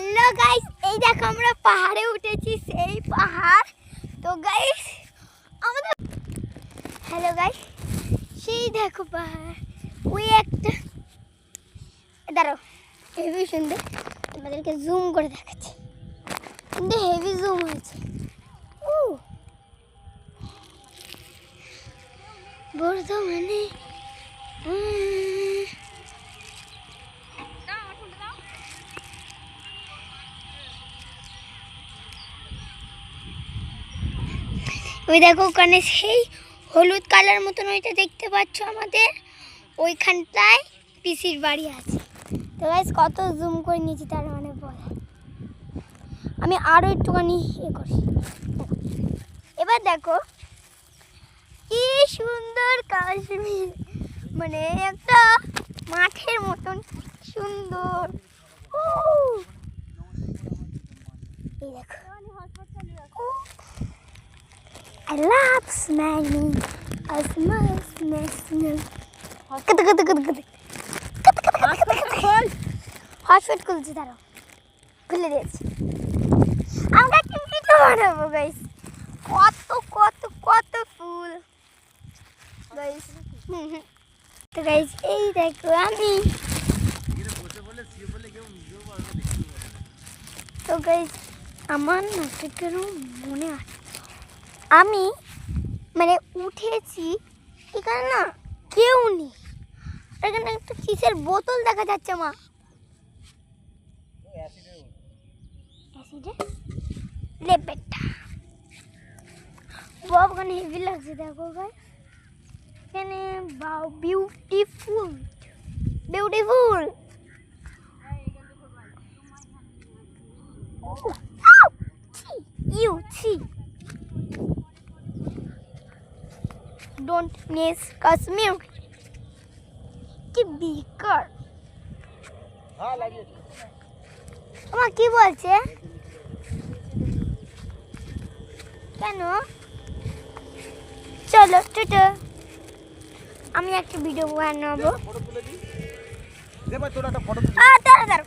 Hello guys, এই দেখো আমরা পাহাড়ে উঠেছি, সেই পাহাড়। তো গাইস আমাদের হ্যালো গাইস, সেই দেখো পাহাড়, ওই একটা দাঁড়াও, হেভি সুন্দর। তোমাদেরকে জুম করে দেখাচ্ছি, কিন্তু হেভি জুম হয়েছে। বর্ধমানে ওই দেখো ওখানে সেই হলুদ কালার মতন ওইটা দেখতে পাচ্ছ, আমাদের ওইখানটায় পিসির বাড়ি আছে। তো গাইস কত জুম করে নিয়েছি তার মানে বলে, আমি আরও একটুখানি করি। এবার দেখো কি সুন্দর কাশ্মীর, মানে একটা মাঠের মতন সুন্দর। এই দেখো I love smiling. I smile, smile, smile. Hotspot খুলছি, দাঁড়াও, খুলে দিয়েছি। আমরা কিন্তু বানাবো গাইস, কত কত কত ফুল গাইস। তো গাইস এই দেখো আমি, তো গাইস আমার না কেন মনে আছে, আমি মানে উঠেছি, এখানে না কেউ নেই, এখানে একটা কিসের বোতল দেখা যাচ্ছে মা, অ্যাসিডের লেপেটা বাবা, ওখানে হেভি লাগছে। দেখো ভাই এখানে beautiful beautiful. You see don't miss Kashmir, কি বিকার। তোমার কি বলছে কেন? চলো টোটো, আমি একটা ভিডিও বানাবো। দাঁড়াও